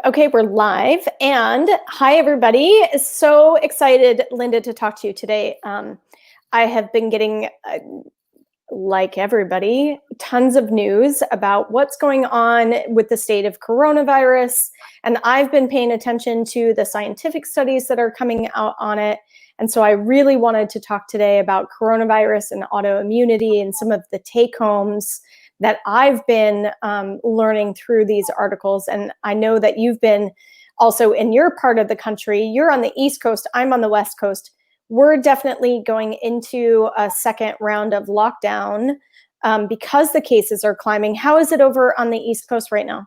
Okay, we're live. And hi, everybody. So excited, Linda, to talk to you today. I have been getting, like everybody, tons of news about what's going on with the state of coronavirus. And I've been paying attention to the scientific studies that are coming out on it. And so I really wanted to talk today about coronavirus and autoimmunity and some of the take-homes that I've been learning through these articles. And I know that you've been also in your part of the country. You're on the East Coast, I'm on the West Coast. We're definitely going into a second round of lockdown because the cases are climbing. How is it over on the East Coast right now?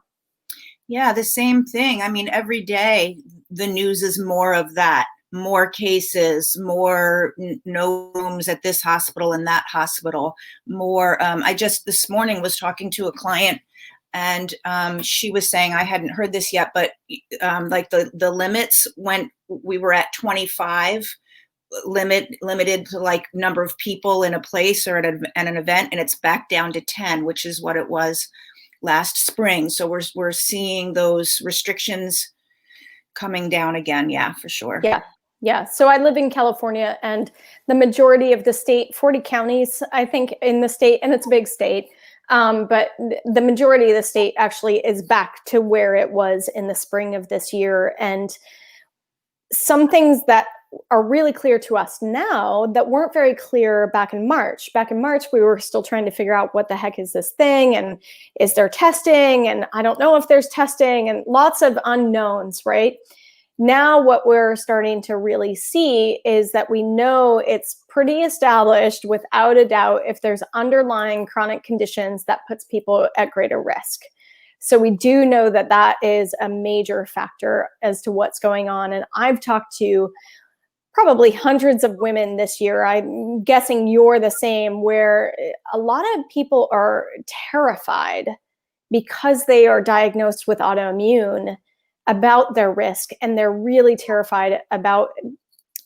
Yeah, the same thing. I mean, every day the news is more of that. More cases, more no rooms at this hospital and that hospital, more. I just this morning was talking to a client and she was saying, I hadn't heard this yet, but like the limits we were at 25 limited to like number of people in a place or at an event, and it's back down to 10, which is what it was last spring. So we're seeing those restrictions coming down again. Yeah, for sure. Yeah. So I live in California, and the majority of the state, 40 counties, I think, in the state, and it's a big state, but the majority of the state actually is back to where it was in the spring of this year. And some things that are really clear to us now that weren't very clear back in March. Back in March, we were still trying to figure out what the heck is this thing, and is there testing, and I don't know if there's testing, and lots of unknowns, right? Now what we're starting to really see is that we know it's pretty established without a doubt if there's underlying chronic conditions that puts people at greater risk. So we do know that that is a major factor as to what's going on. And I've talked to probably hundreds of women this year. I'm guessing you're the same, where a lot of people are terrified because they are diagnosed with autoimmune about their risk, and they're really terrified about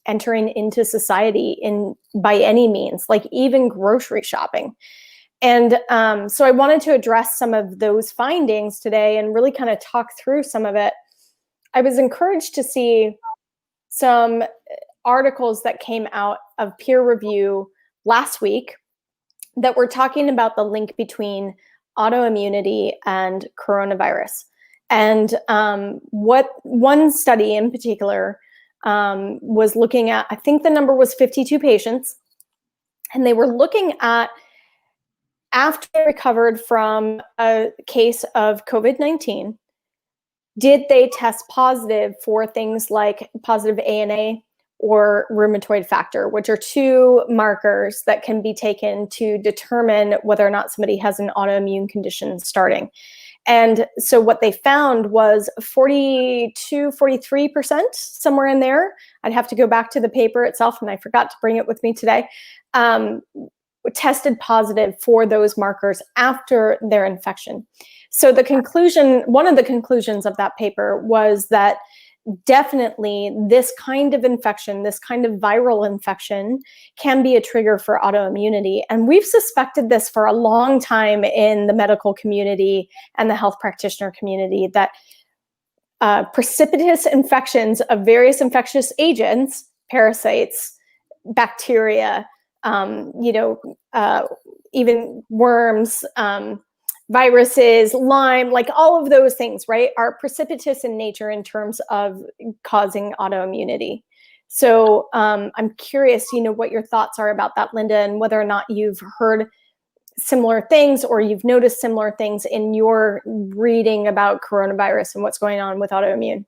entering into society by any means, like even grocery shopping. And so I wanted to address some of those findings today and really kind of talk through some of it. I was encouraged to see some articles that came out of peer review last week that were talking about the link between autoimmunity and coronavirus. And what one study in particular was looking at, I think the number was 52 patients, and they were looking at after they recovered from a case of COVID-19, did they test positive for things like positive ANA or rheumatoid factor, which are two markers that can be taken to determine whether or not somebody has an autoimmune condition starting. And so what they found was 42, 43%, somewhere in there. I'd have to go back to the paper itself, and I forgot to bring it with me today, tested positive for those markers after their infection. So the conclusion, one of the conclusions of that paper was that definitely this kind of infection, this kind of viral infection, can be a trigger for autoimmunity. And we've suspected this for a long time in the medical community and the health practitioner community, that precipitous infections of various infectious agents, parasites, bacteria, even worms, viruses, Lyme, like all of those things, right, are precipitous in nature in terms of causing autoimmunity. So I'm curious, what your thoughts are about that, Linda, and whether or not you've heard similar things or you've noticed similar things in your reading about coronavirus and what's going on with autoimmune.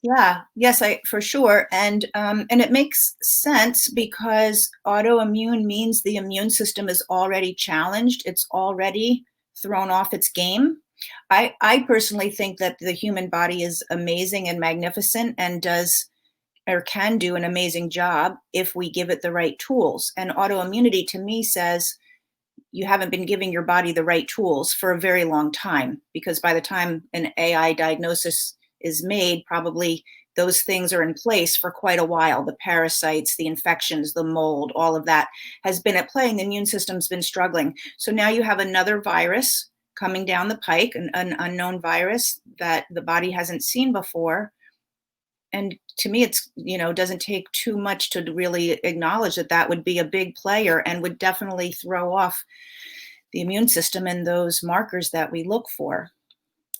Yeah, yes, for sure. And it makes sense because autoimmune means the immune system is already challenged. It's already thrown off its game. I personally think that the human body is amazing and magnificent and does or can do an amazing job if we give it the right tools. And autoimmunity to me says you haven't been giving your body the right tools for a very long time, because by the time an AI diagnosis is made, probably those things are in place for quite a while. The parasites, the infections, the mold, all of that has been at play, and the immune system's been struggling. So now you have another virus coming down the pike, an unknown virus that the body hasn't seen before. And to me, it's, doesn't take too much to really acknowledge that that would be a big player and would definitely throw off the immune system and those markers that we look for.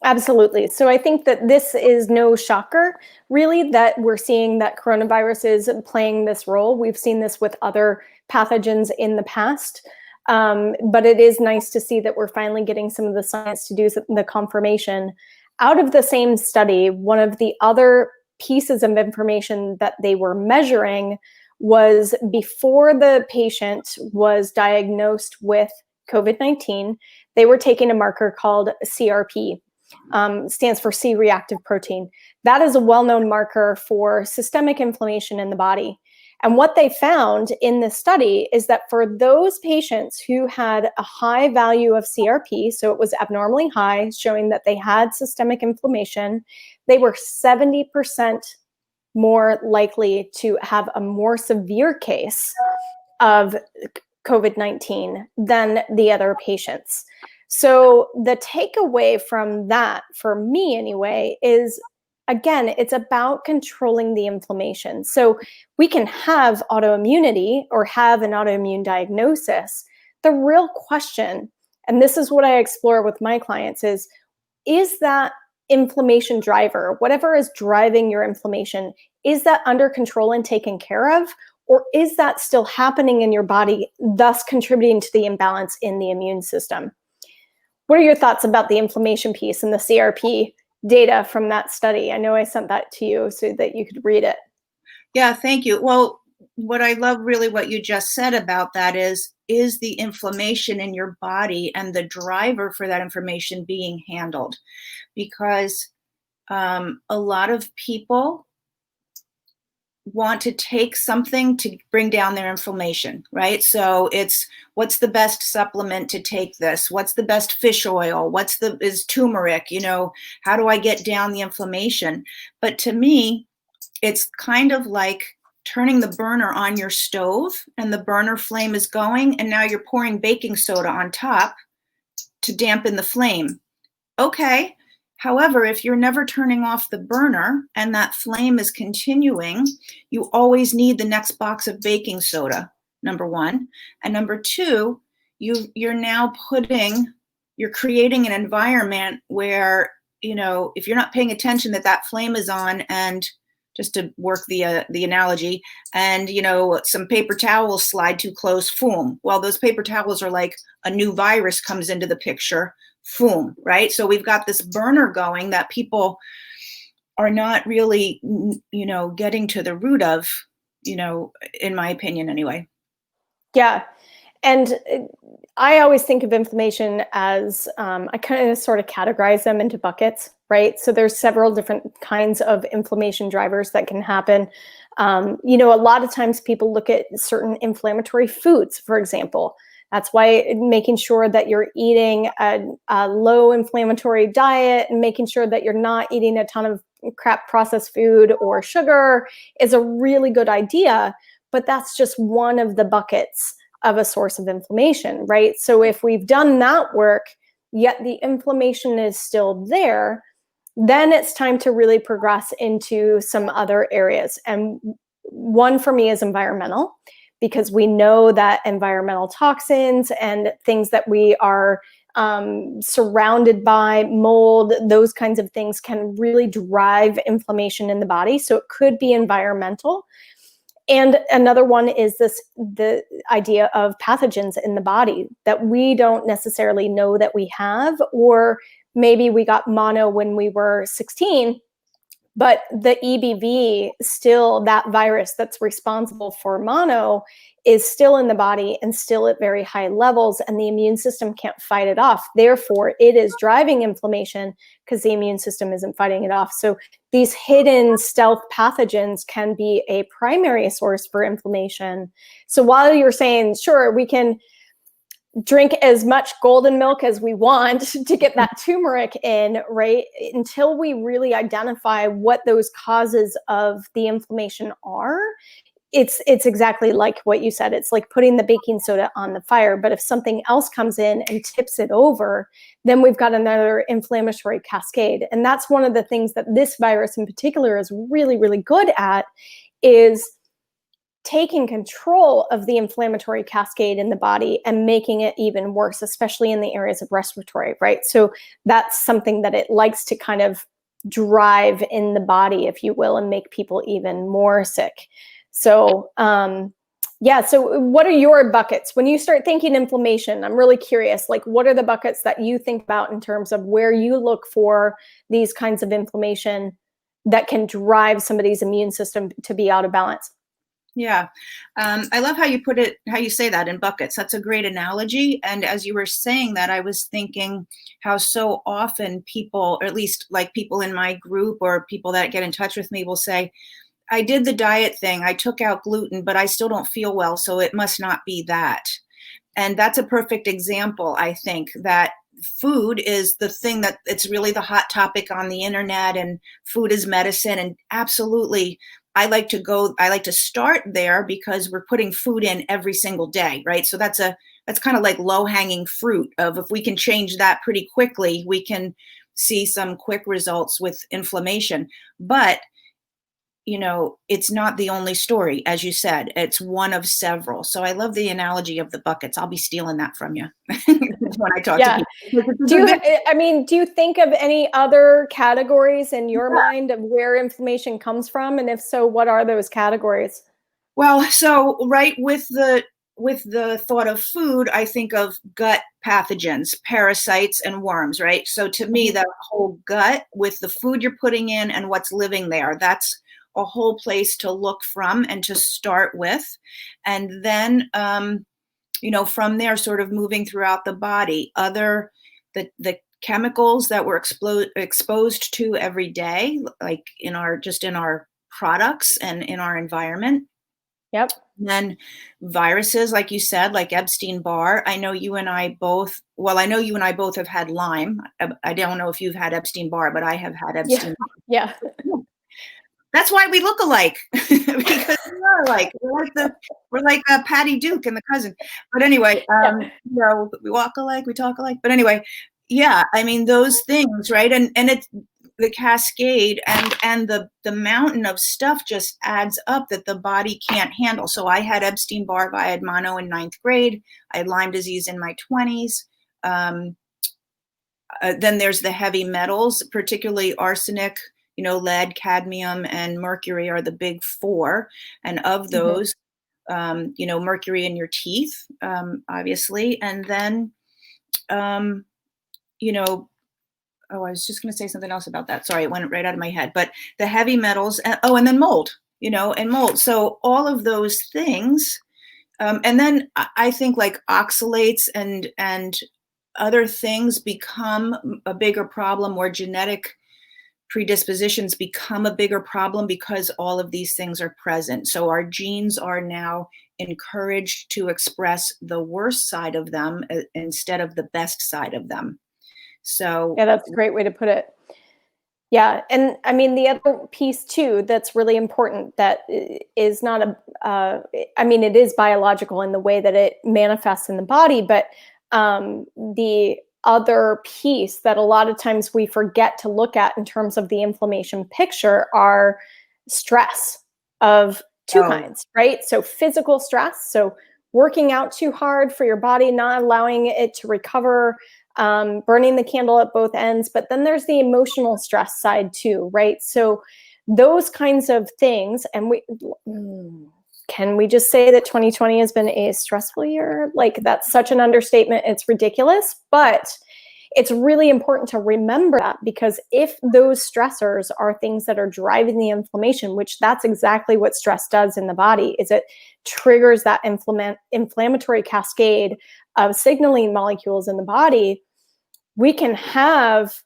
Absolutely. So I think that this is no shocker, really, that we're seeing that coronavirus is playing this role. We've seen this with other pathogens in the past. But it is nice to see that we're finally getting some of the science to do the confirmation. Out of the same study, one of the other pieces of information that they were measuring was before the patient was diagnosed with COVID-19, they were taking a marker called CRP, stands for C-reactive protein. That is a well-known marker for systemic inflammation in the body. And what they found in this study is that for those patients who had a high value of CRP, so it was abnormally high, showing that they had systemic inflammation, they were 70% more likely to have a more severe case of COVID-19 than the other patients. So the takeaway from that, for me anyway, is, again, it's about controlling the inflammation. So we can have autoimmunity or have an autoimmune diagnosis. The real question, and this is what I explore with my clients, is that inflammation driver, whatever is driving your inflammation, is that under control and taken care of? Or is that still happening in your body, thus contributing to the imbalance in the immune system? What are your thoughts about the inflammation piece and the CRP data from that study? I know I sent that to you so that you could read it. Yeah, thank you. Well, what I love really what you just said about that is the inflammation in your body and the driver for that inflammation being handled? Because a lot of people want to take something to bring down their inflammation, right? So it's, what's the best supplement to take this? What's the best fish oil? Is turmeric, how do I get down the inflammation? But to me, it's kind of like turning the burner on your stove and the burner flame is going, and now you're pouring baking soda on top to dampen the flame. Okay. However, if you're never turning off the burner and that flame is continuing, you always need the next box of baking soda, number one. And number two, you're creating an environment where, if you're not paying attention that flame is on, and just to work the analogy, and, some paper towels slide too close, boom. Well, those paper towels are like a new virus comes into the picture, boom, right? So we've got this burner going that people are not really, getting to the root of, in my opinion anyway. Yeah. And I always think of inflammation as, I kind of sort of categorize them into buckets, right? So there's several different kinds of inflammation drivers that can happen. A lot of times people look at certain inflammatory foods, for example. That's why making sure that you're eating a low inflammatory diet and making sure that you're not eating a ton of crap processed food or sugar is a really good idea, but that's just one of the buckets of a source of inflammation, right? So if we've done that work, yet the inflammation is still there, then it's time to really progress into some other areas. And one for me is environmental, because we know that environmental toxins and things that we are surrounded by, mold, those kinds of things can really drive inflammation in the body. So it could be environmental. And another one is the idea of pathogens in the body that we don't necessarily know that we have, or maybe we got mono when we were 16, but the EBV, still that virus that's responsible for mono, is still in the body and still at very high levels, and the immune system can't fight it off. Therefore, it is driving inflammation because the immune system isn't fighting it off. So these hidden stealth pathogens can be a primary source for inflammation. So while you're saying, sure, we can drink as much golden milk as we want to get that turmeric in, right? Until we really identify what those causes of the inflammation are, it's exactly like what you said. It's like putting the baking soda on the fire, but if something else comes in and tips it over, then we've got another inflammatory cascade. And that's one of the things that this virus in particular is really, really good at, is taking control of the inflammatory cascade in the body and making it even worse, especially in the areas of respiratory, right? So that's something that it likes to kind of drive in the body, if you will, and make people even more sick. So, yeah. So what are your buckets? When you start thinking inflammation, I'm really curious, like, what are the buckets that you think about in terms of where you look for these kinds of inflammation that can drive somebody's immune system to be out of balance? Yeah. I love how you put it, how you say that, in buckets. That's a great analogy. And as you were saying that, I was thinking how so often people, or at least like people in my group or people that get in touch with me, will say, I did the diet thing, I took out gluten, but I still don't feel well, so it must not be that. And that's a perfect example, I think, that food is the thing that it's really the hot topic on the internet, and food is medicine. And absolutely, I like to start there because we're putting food in every single day, right? So that's kind of like low hanging fruit of, if we can change that pretty quickly, we can see some quick results with inflammation. But it's not the only story, as you said. It's one of several. So I love the analogy of the buckets. I'll be stealing that from you when I talk to people. Do you think of any other categories in your mind of where inflammation comes from? And if so, what are those categories? Well, so right with the thought of food, I think of gut pathogens, parasites, and worms, right? So to me, the whole gut with the food you're putting in and what's living there, that's a whole place to look from and to start with. And then, from there, sort of moving throughout the body, the chemicals that we're exposed to every day, like in our products and in our environment. Yep. And then viruses, like you said, like Epstein-Barr. I know you and I both have had Lyme. I don't know if you've had Epstein-Barr, but I have had Epstein-Barr. Yeah. That's why we look alike, because we are alike. We're like Patty Duke and the cousin. But anyway, we walk alike, we talk alike. But anyway, yeah, I mean, those things, right? And it's the cascade and the mountain of stuff just adds up that the body can't handle. So I had Epstein-Barr, I had mono in 9th grade. I had Lyme disease in my 20s. Then there's the heavy metals, particularly arsenic, lead, cadmium, and mercury are the big four. And of those, mercury in your teeth, obviously. And then, I was just going to say something else about that. Sorry, it went right out of my head. But the heavy metals, and then mold, and mold. So all of those things. And then I think like oxalates and other things become a bigger problem, or genetic predispositions become a bigger problem because all of these things are present. So our genes are now encouraged to express the worst side of them instead of the best side of them. So yeah, that's a great way to put it. Yeah. And I mean, the other piece too, that's really important, that is not it is biological in the way that it manifests in the body, but the other piece that a lot of times we forget to look at in terms of the inflammation picture are stress of two kinds, right? So physical stress, so working out too hard for your body, not allowing it to recover, burning the candle at both ends. But then there's the emotional stress side too, right? So those kinds of things, and can we just say that 2020 has been a stressful year? Like, that's such an understatement. It's ridiculous, but it's really important to remember that, because if those stressors are things that are driving the inflammation, which that's exactly what stress does in the body, is it triggers that inflammatory cascade of signaling molecules in the body. We can have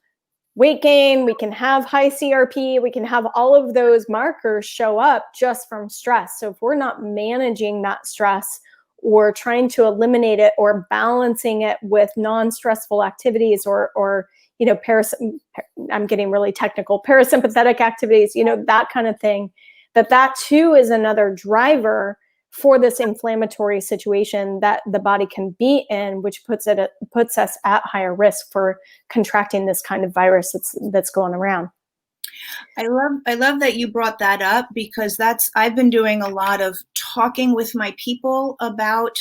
weight gain, we can have high CRP, we can have all of those markers show up just from stress. So if we're not managing that stress or trying to eliminate it or balancing it with non-stressful activities or I'm getting really technical, parasympathetic activities, that kind of thing, that too is another driver for this inflammatory situation that the body can be in, which puts us at higher risk for contracting this kind of virus that's going around. I love that you brought that up, because I've been doing a lot of talking with my people about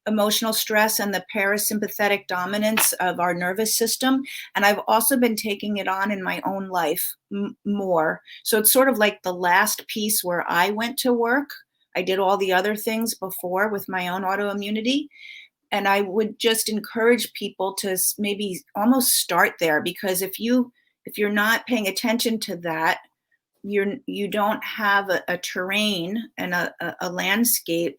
emotional stress and the parasympathetic dominance of our nervous system. And I've also been taking it on in my own life more. So it's sort of like the last piece where I went to work. I did all the other things before with my own autoimmunity. And I would just encourage people to maybe almost start there, because if you're not paying attention to that, you don't have a terrain and a landscape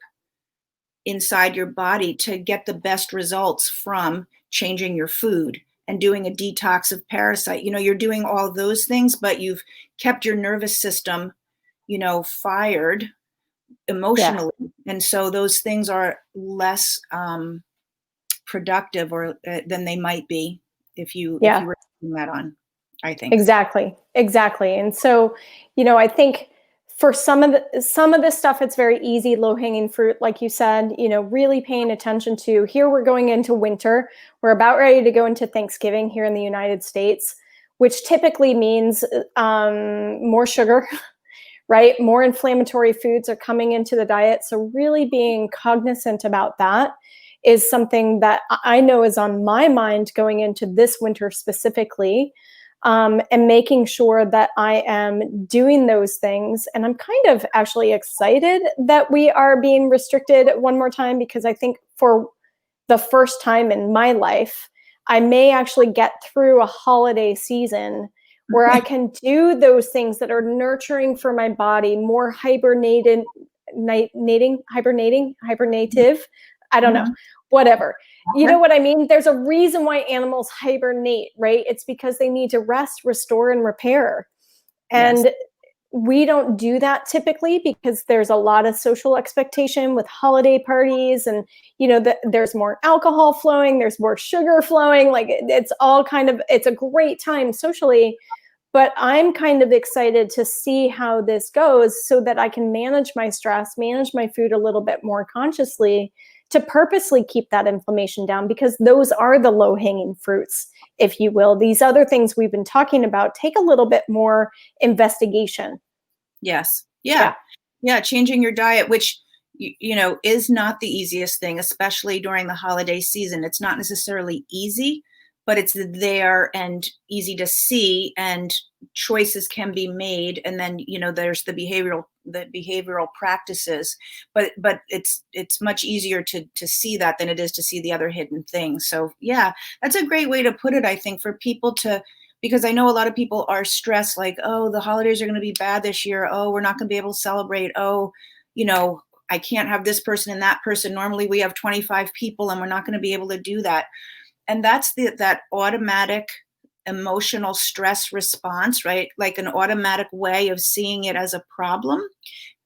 inside your body to get the best results from changing your food and doing a detox of parasite. You're doing all of those things, but you've kept your nervous system, fired emotionally. Yeah. And so those things are less productive than they might be if you were taking that on, I think. Exactly. And so, I think for some of this stuff, it's very easy, low-hanging fruit, like you said, really paying attention to. Here we're going into winter. We're about ready to go into Thanksgiving here in the United States, which typically means more sugar, right? More inflammatory foods are coming into the diet. So really being cognizant about that is something that I know is on my mind going into this winter specifically. And making sure that I am doing those things. And I'm kind of actually excited that we are being restricted one more time, because I think for the first time in my life, I may actually get through a holiday season where I can do those things that are nurturing for my body, more hibernative, I don't know, whatever. You know what I mean? There's a reason why animals hibernate, right? It's because they need to rest, restore, and repair. And we don't do that typically, because there's a lot of social expectation with holiday parties, and there's more alcohol flowing, there's more sugar flowing. Like it's a great time socially. But I'm kind of excited to see how this goes, so that I can manage my stress, manage my food a little bit more consciously, to purposely keep that inflammation down, because those are the low-hanging fruits, if you will. These other things we've been talking about take a little bit more investigation. Yes. Yeah. Changing your diet, which, is not the easiest thing, especially during the holiday season. It's not necessarily easy, but it's there and easy to see, and choices can be made. And then, there's the behavioral practices, but it's much easier to see that than it is to see the other hidden things. So yeah, that's a great way to put it, I think, for people because I know a lot of people are stressed, like, oh, the holidays are going to be bad this year. Oh, we're not going to be able to celebrate. Oh, I can't have this person and that person. Normally we have 25 people and we're not going to be able to do that. And that's that automatic emotional stress response, right? Like an automatic way of seeing it as a problem.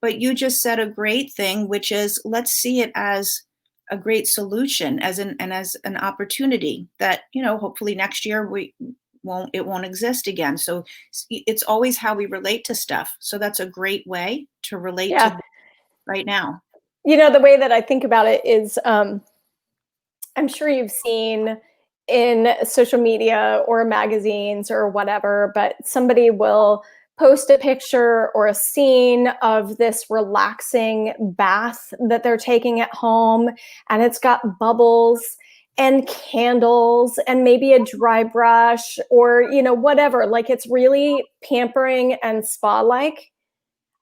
But you just said a great thing, which is, let's see it as a great solution, as an opportunity that, hopefully next year it won't exist again. So it's always how we relate to stuff. So that's a great way to relate to right now. The way that I think about it is, I'm sure you've seen in social media or magazines or whatever, but somebody will post a picture or a scene of this relaxing bath that they're taking at home, and it's got bubbles and candles and maybe a dry brush or, whatever. Like, it's really pampering and spa-like.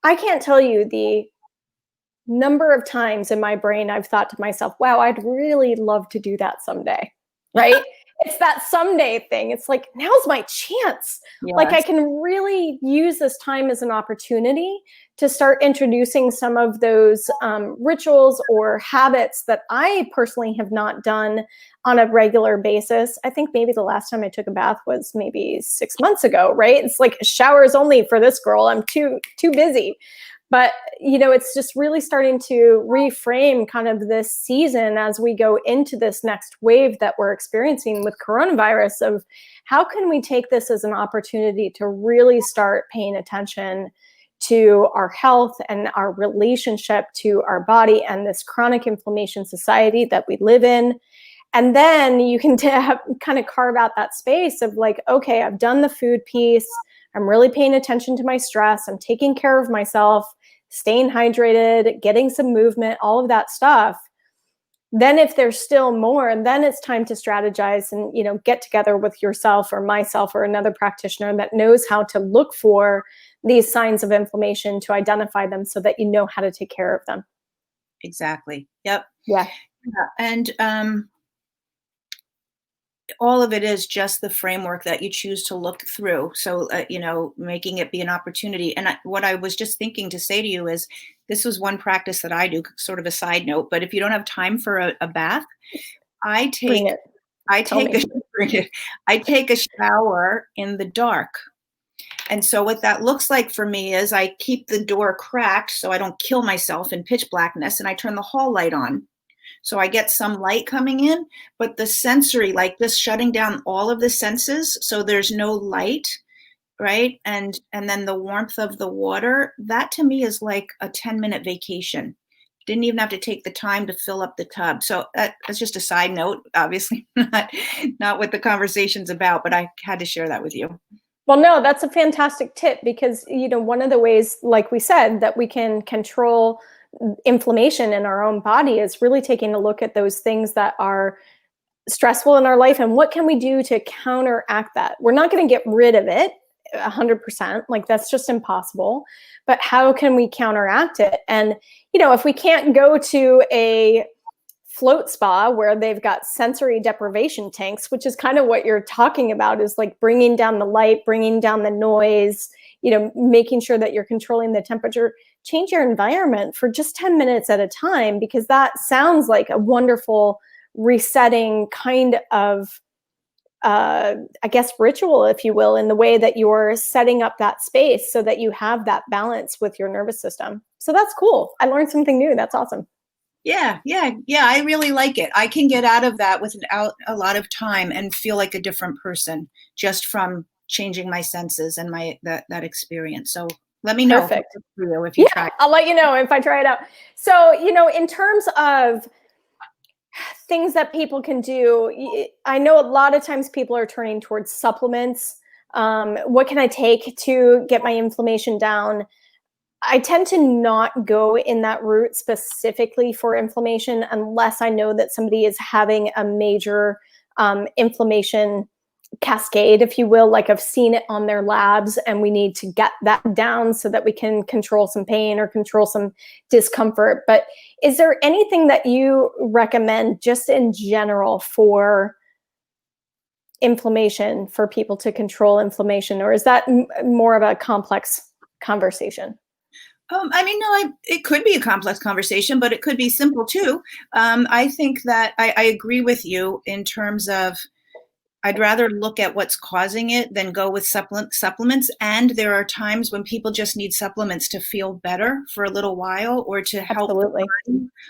I can't tell you the number of times in my brain I've thought to myself, wow, I'd really love to do that someday, right? It's that someday thing. It's like, now's my chance. Yes. Like, I can really use this time as an opportunity to start introducing some of those rituals or habits that I personally have not done on a regular basis. I think maybe the last time I took a bath was maybe 6 months ago, right? It's like showers only for this girl. I'm too busy. But, it's just really starting to reframe kind of this season as we go into this next wave that we're experiencing with coronavirus, of how can we take this as an opportunity to really start paying attention to our health and our relationship to our body and this chronic inflammation society that we live in. And then you can kind of carve out that space of like, okay, I've done the food piece. I'm really paying attention to my stress. I'm taking care of myself, staying hydrated, getting some movement, all of that stuff. Then if there's still more, then it's time to strategize and, you know, get together with yourself or myself or another practitioner that knows how to look for these signs of inflammation, to identify them so that you know how to take care of them. Exactly. Yep. Yeah. And all of it is just the framework that you choose to look through. So, you know, making it be an opportunity. And what I was just thinking to say to you is, this was one practice that I do, sort of a side note, but if you don't have time for a bath, I take a shower in the dark. And so what that looks like for me is I keep the door cracked so I don't kill myself in pitch blackness, and I turn the hall light on. So I get some light coming in, but the sensory, like this, shutting down all of the senses so there's no light, right? And then the warmth of the water, that to me is like a 10-minute vacation. Didn't even have to take the time to fill up the tub. So that's just a side note, obviously not what the conversation's about, but I had to share that with you. Well, no, that's a fantastic tip, because, you know, one of the ways, like we said, that we can control inflammation in our own body is really taking a look at those things that are stressful in our life and what can we do to counteract that. We're not going to get rid of it 100%, like that's just impossible, but how can we counteract it? And, you know, if we can't go to a float spa where they've got sensory deprivation tanks, which is kind of what you're talking about, is like bringing down the light, bringing down the noise, you know, making sure that you're controlling the temperature, change your environment for just 10 minutes at a time, because that sounds like a wonderful resetting kind of, I guess, ritual, if you will, in the way that you're setting up that space so that you have that balance with your nervous system. So that's cool. I learned something new. That's awesome. Yeah. I really like it. I can get out of that without a lot of time and feel like a different person just from changing my senses and that experience. So let me know. Perfect. If you try. I'll let you know if I try it out. So, you know, in terms of things that people can do, I know a lot of times people are turning towards supplements. What can I take to get my inflammation down? I tend to not go in that route specifically for inflammation unless I know that somebody is having a major inflammation cascade, if you will, like I've seen it on their labs, and we need to get that down so that we can control some pain or control some discomfort. But is there anything that you recommend just in general for inflammation, for people to control inflammation, or is that more of a complex conversation? I mean, no, it could be a complex conversation, but it could be simple too. I think that I agree with you in terms of, I'd rather look at what's causing it than go with supplements. And there are times when people just need supplements to feel better for a little while, or to help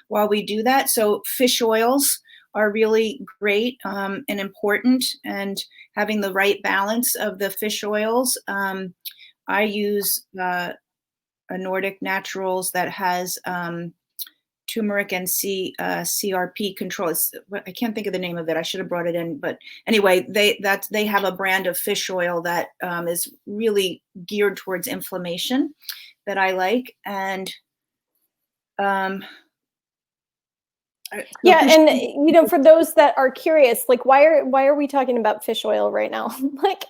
while we do that. So fish oils are really great and important, and having the right balance of the fish oils. I use a Nordic Naturals that has turmeric and CRP control. I can't think of the name of it. I should have brought it in, but anyway, they have a brand of fish oil that is really geared towards inflammation that I like. And yeah, and you know, for those that are curious, like why are we talking about fish oil right now? Like,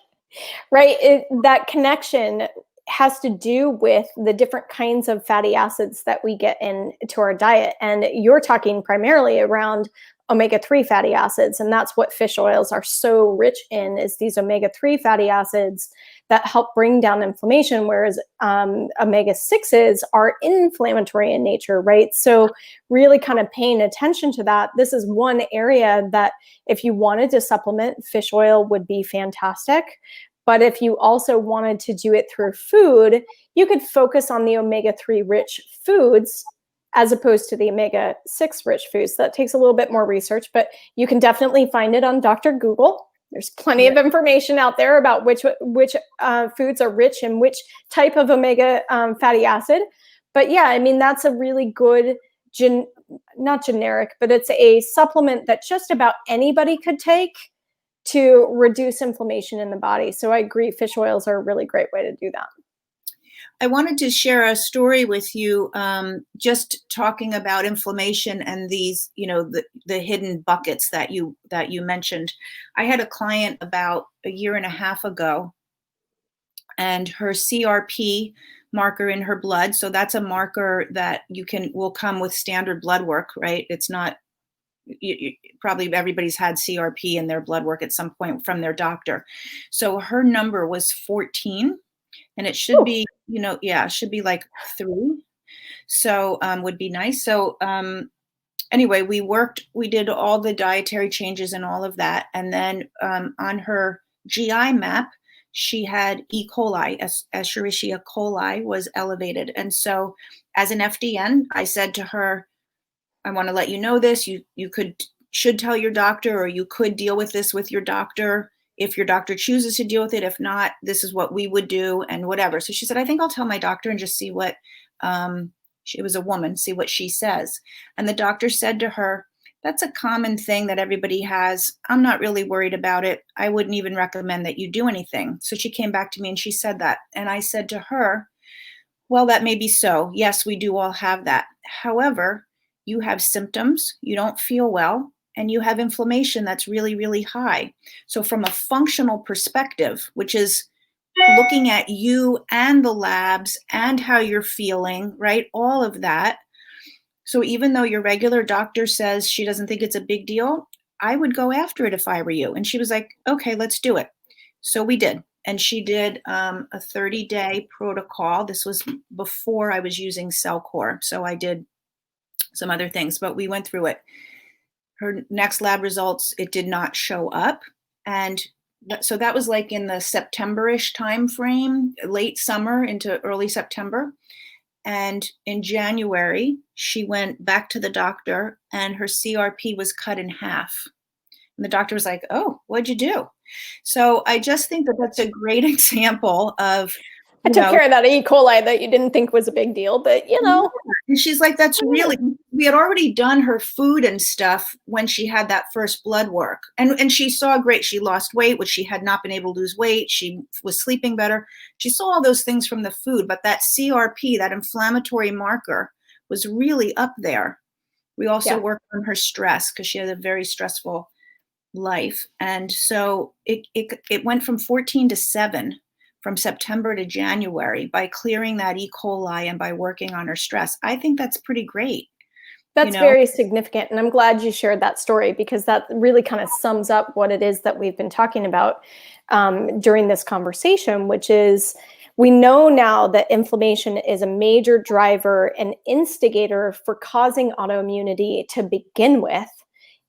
right, that connection has to do with the different kinds of fatty acids that we get into our diet. And you're talking primarily around omega-3 fatty acids. And that's what fish oils are so rich in, is these omega-3 fatty acids that help bring down inflammation, whereas omega-6s are inflammatory in nature, right? So really kind of paying attention to that. This is one area that if you wanted to supplement, fish oil would be fantastic. But if you also wanted to do it through food, you could focus on the omega-3 rich foods as opposed to the omega-6 rich foods. That takes a little bit more research, but you can definitely find it on Dr. Google. There's plenty of information out there about which foods are rich in which type of omega fatty acid. But yeah, I mean, that's a really good, not generic, but it's a supplement that just about anybody could take to reduce inflammation in the body. So I agree, fish oils are a really great way to do that. I wanted to share a story with you, just talking about inflammation and these, the hidden buckets that you mentioned. I had a client about a year and a half ago, and her CRP marker in her blood. So that's a marker that will come with standard blood work, right? It's not, probably everybody's had CRP in their blood work at some point from their doctor. So her number was 14. And it should be, it should be like 3. So would be nice. So anyway, we did all the dietary changes and all of that. And then on her GI map, she had E. coli, Escherichia coli was elevated. And so as an FDN, I said to her, I want to let you know this. You should tell your doctor, or you could deal with this with your doctor if your doctor chooses to deal with it. If not, this is what we would do and whatever. So she said, I think I'll tell my doctor and just see what, she was a woman, see what she says. And the doctor said to her, that's a common thing that everybody has. I'm not really worried about it. I wouldn't even recommend that you do anything. So she came back to me and she said that. And I said to her, well, that may be so. Yes, we do all have that. However, you have symptoms, you don't feel well, and you have inflammation that's really, really high. So from a functional perspective, which is looking at you and the labs and how you're feeling, right? All of that. So even though your regular doctor says she doesn't think it's a big deal, I would go after it if I were you. And she was like, okay, let's do it. So we did. And she did a 30-day protocol. This was before I was using Cellcore. So I did some other things, but we went through it. Her next lab results, it did not show up. And so that was like in the September-ish time frame, late summer into early September. And in January, she went back to the doctor and her CRP was cut in half. And the doctor was like, oh, what'd you do? So I just think that that's a great example of, I took care of that E. coli that you didn't think was a big deal, but And she's like, that's really, we had already done her food and stuff when she had that first blood work. And she saw great, she lost weight, which she had not been able to lose weight. She was sleeping better. She saw all those things from the food, but that CRP, that inflammatory marker, was really up there. We also worked on her stress because she had a very stressful life. And so it went from 14 to 7 from September to January by clearing that E. coli and by working on her stress. I think that's pretty great. That's very significant. And I'm glad you shared that story because that really kind of sums up what it is that we've been talking about during this conversation, which is we know now that inflammation is a major driver and instigator for causing autoimmunity to begin with.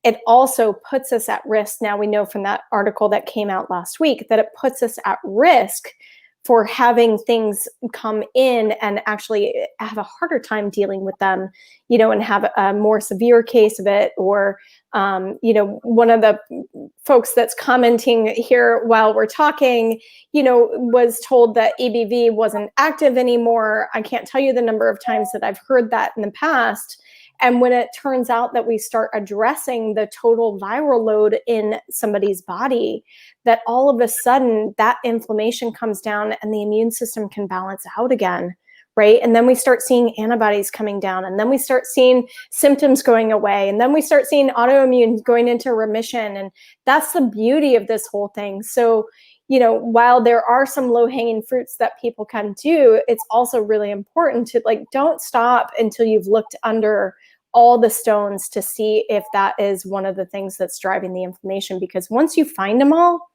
It also puts us at risk. Now we know from that article that came out last week that it puts us at risk for having things come in and actually have a harder time dealing with them, and have a more severe case of it. Or, one of the folks that's commenting here while we're talking, was told that EBV wasn't active anymore. I can't tell you the number of times that I've heard that in the past. And when it turns out that we start addressing the total viral load in somebody's body, that all of a sudden that inflammation comes down and the immune system can balance out again, right? And then we start seeing antibodies coming down, and then we start seeing symptoms going away, and then we start seeing autoimmune going into remission. And that's the beauty of this whole thing. So, while there are some low-hanging fruits that people can do, it's also really important to don't stop until you've looked under all the stones to see if that is one of the things that's driving the inflammation. Because once you find them all,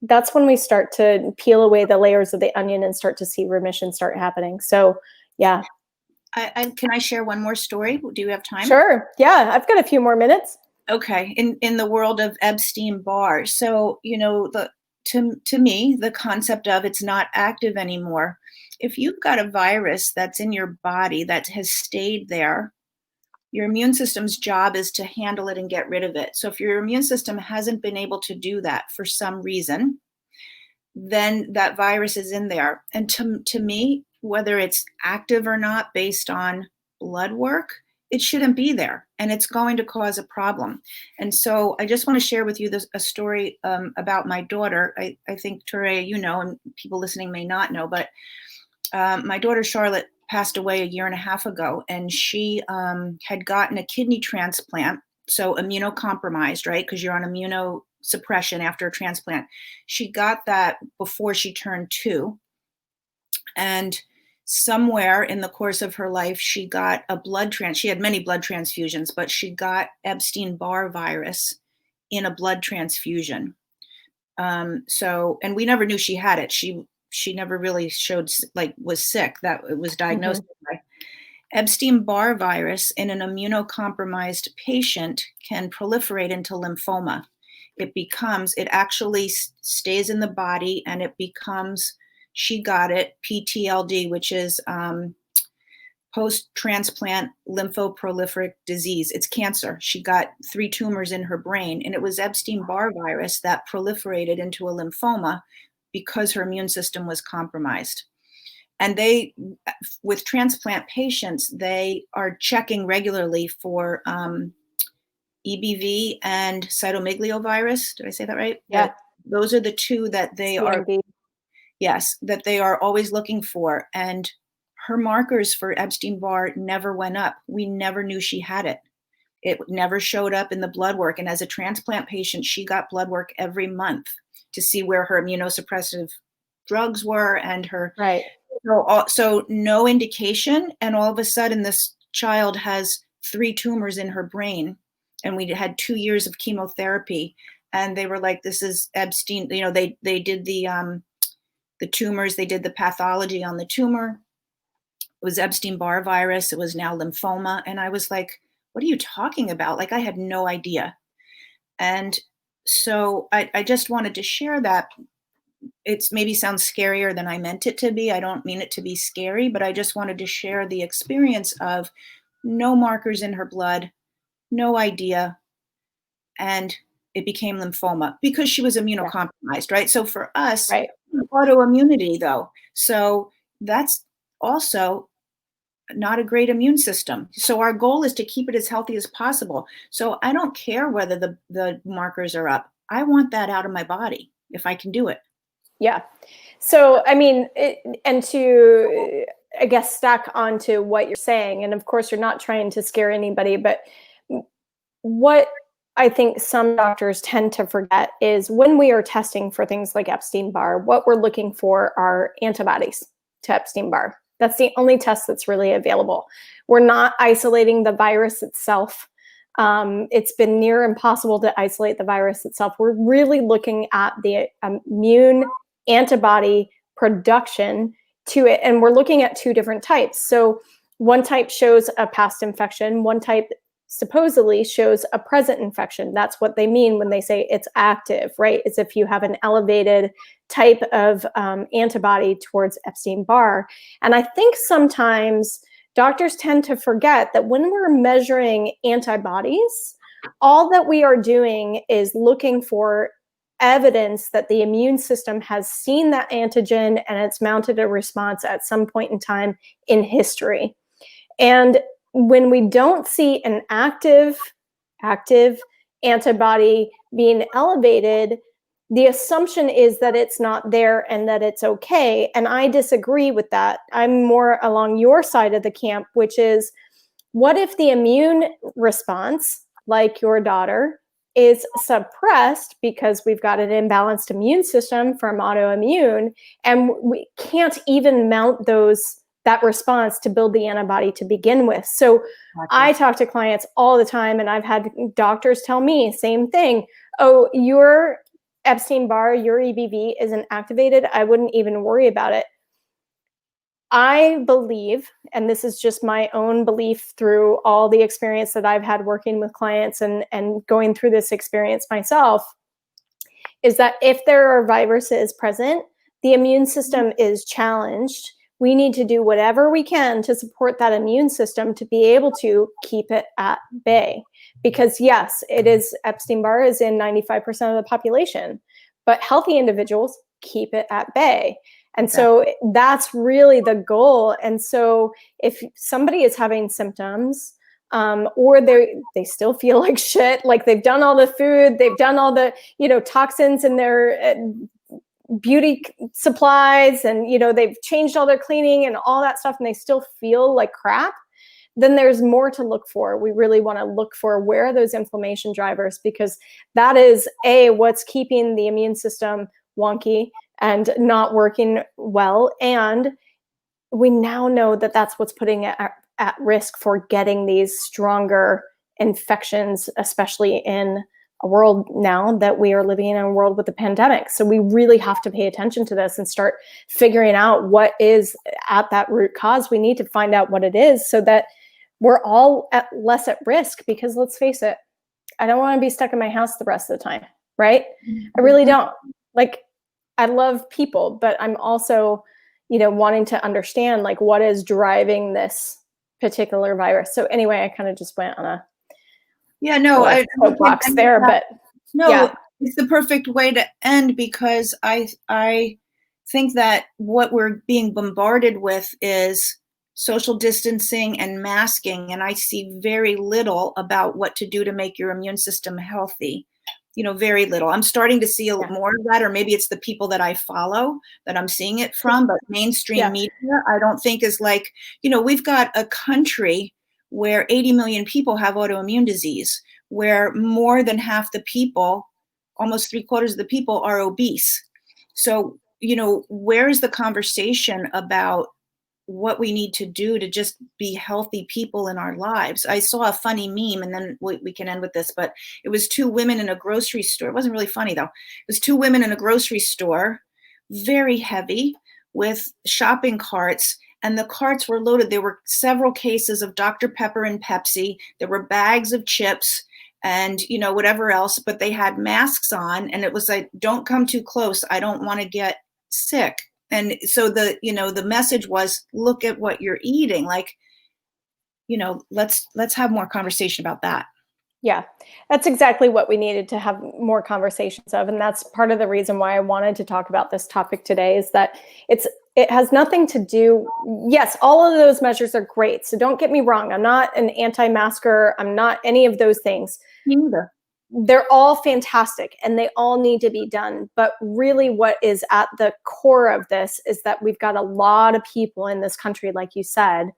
that's when we start to peel away the layers of the onion and start to see remission start happening. So, yeah. Can I share one more story? Do you have time? Sure. Yeah, I've got a few more minutes. Okay. In the world of Epstein-Barr, so to me, the concept of it's not active anymore. If you've got a virus that's in your body that has stayed there, Your immune system's job is to handle it and get rid of it. So if your immune system hasn't been able to do that for some reason, then that virus is in there. And to me, whether it's active or not based on blood work, it shouldn't be there, and it's going to cause a problem. And so I just want to share with you a story about my daughter. I think, Touré, you know, and people listening may not know, but my daughter Charlotte passed away a year and a half ago, and she had gotten a kidney transplant, so immunocompromised, right? Because you're on immunosuppression after a transplant. She got that before she turned 2, and somewhere in the course of her life, she got she had many blood transfusions, but she got Epstein-Barr virus in a blood transfusion. And we never knew she had it. She never really showed, like, was sick, that it was diagnosed by. Epstein-Barr virus in an immunocompromised patient can proliferate into lymphoma. It actually stays in the body, and it becomes, she got it, PTLD, which is post-transplant lymphoproliferative disease. It's cancer. She got 3 tumors in her brain, and it was Epstein-Barr virus that proliferated into a lymphoma because her immune system was compromised. And with transplant patients, they are checking regularly for EBV and cytomegalovirus. Did I say that right? Yeah. Those are the 2 that they CMV. that they are always looking for. And her markers for Epstein-Barr never went up. We never knew she had it. It never showed up in the blood work. And as a transplant patient, she got blood work every month to see where her immunosuppressive drugs were and her. Right. So no indication. And all of a sudden, this child has 3 tumors in her brain. And we had 2 years of chemotherapy. And they were like, this is Epstein. You know, they did the tumors, they did the pathology on the tumor. It was Epstein-Barr virus. It was now lymphoma. And I was like, what are you talking about? Like, I had no idea. And so I just wanted to share that. It's maybe sounds scarier than I meant it to be. I don't mean it to be scary, but I just wanted to share the experience of no markers in her blood, no idea. And it became lymphoma because she was immunocompromised, right? So for us, Right. autoimmunity though. So that's also not a great immune system. So our goal is to keep it as healthy as possible. So I don't care whether the markers are up. I want that out of my body if I can do it. Yeah. So, I mean, and to, I guess, stack onto what you're saying, and of course, you're not trying to scare anybody, but what I think some doctors tend to forget is when we are testing for things like Epstein-Barr, what we're looking for are antibodies to Epstein-Barr. That's the only test that's really available. We're not isolating the virus itself. It's been near impossible to isolate the virus itself. We're really looking at the immune antibody production to it, and we're looking at 2 different types. So one type shows a past infection, one type supposedly shows a present infection. That's what they mean when they say it's active, right? It's if you have an elevated type of antibody towards Epstein-Barr. And I think sometimes doctors tend to forget that when we're measuring antibodies, all that we are doing is looking for evidence that the immune system has seen that antigen and it's mounted a response at some point in time in history. And when we don't see an active antibody being elevated, the assumption is that it's not there and that it's okay. And I disagree with that. I'm more along your side of the camp, which is, what if the immune response, like your daughter, is suppressed because we've got an imbalanced immune system from autoimmune, and we can't even mount that response to build the antibody to begin with. So I talk to clients all the time, and I've had doctors tell me same thing. Oh, your Epstein-Barr, your EBV isn't activated. I wouldn't even worry about it. I believe, and this is just my own belief through all the experience that I've had working with clients and going through this experience myself, is that if there are viruses present, the immune system is challenged we need to do whatever we can to support that immune system to be able to keep it at bay. Because yes, it is, Epstein-Barr is in 95% of the population, but healthy individuals keep it at bay. And so that's really the goal. And so if somebody is having symptoms, or they still feel like shit, like they've done all the food, they've done all the, toxins in their beauty supplies, and, they've changed all their cleaning and all that stuff, and they still feel like crap, then there's more to look for. We really want to look for where are those inflammation drivers, because that is what's keeping the immune system wonky and not working well. And we now know that that's what's putting it at risk for getting these stronger infections, especially in a world now that we are living in a world with a pandemic. So we really have to pay attention to this and start figuring out what is at that root cause. We need to find out what it is so that we're all less at risk, because let's face it, I don't want to be stuck in my house the rest of the time, right? I really don't. Like, I love people, but I'm also, wanting to understand like what is driving this particular virus. So anyway, I kind of just went on a soapbox there, but it's the perfect way to end, because I think that what we're being bombarded with is social distancing and masking, and I see very little about what to do to make your immune system healthy. Very little. I'm starting to see a little more of that, or maybe it's the people that I follow that I'm seeing it from, but mainstream media, I don't think is like, we've got a country where 80 million people have autoimmune disease, where more than half the people, almost 3/4 of the people, are obese. So, where's the conversation about what we need to do to just be healthy people in our lives? I saw a funny meme, and then we can end with this, but it was two women in a grocery store. It wasn't really funny though. It was two women in a grocery store, very heavy, with shopping carts, and the carts were loaded. There were several cases of Dr. Pepper and Pepsi. There were bags of chips and, whatever else, but they had masks on, and it was like, don't come too close. I don't want to get sick. And so the message was, look at what you're eating. Like, let's have more conversation about that. Yeah, that's exactly what we needed to have more conversations of. And that's part of the reason why I wanted to talk about this topic today, is that it has nothing to do. Yes, all of those measures are great. So don't get me wrong. I'm not an anti-masker. I'm not any of those things. Me neither. They're all fantastic and they all need to be done. But really what is at the core of this is that we've got a lot of people in this country, like you said,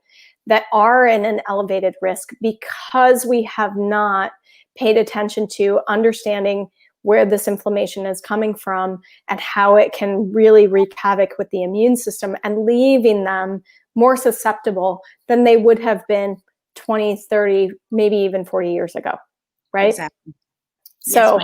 that are in an elevated risk because we have not paid attention to understanding where this inflammation is coming from and how it can really wreak havoc with the immune system and leaving them more susceptible than they would have been 20, 30, maybe even 40 years ago, right? Exactly. So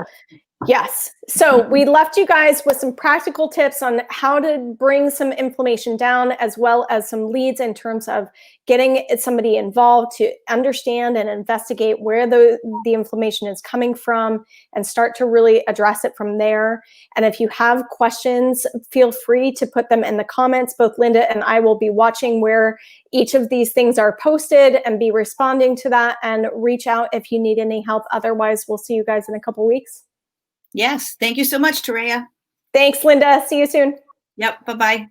yes. So we left you guys with some practical tips on how to bring some inflammation down, as well as some leads in terms of getting somebody involved to understand and investigate where the inflammation is coming from and start to really address it from there. And if you have questions, feel free to put them in the comments. Both Linda and I will be watching where each of these things are posted and be responding to that, and reach out if you need any help. Otherwise, we'll see you guys in a couple weeks. Yes. Thank you so much, Terea. Thanks, Linda. See you soon. Yep. Bye-bye.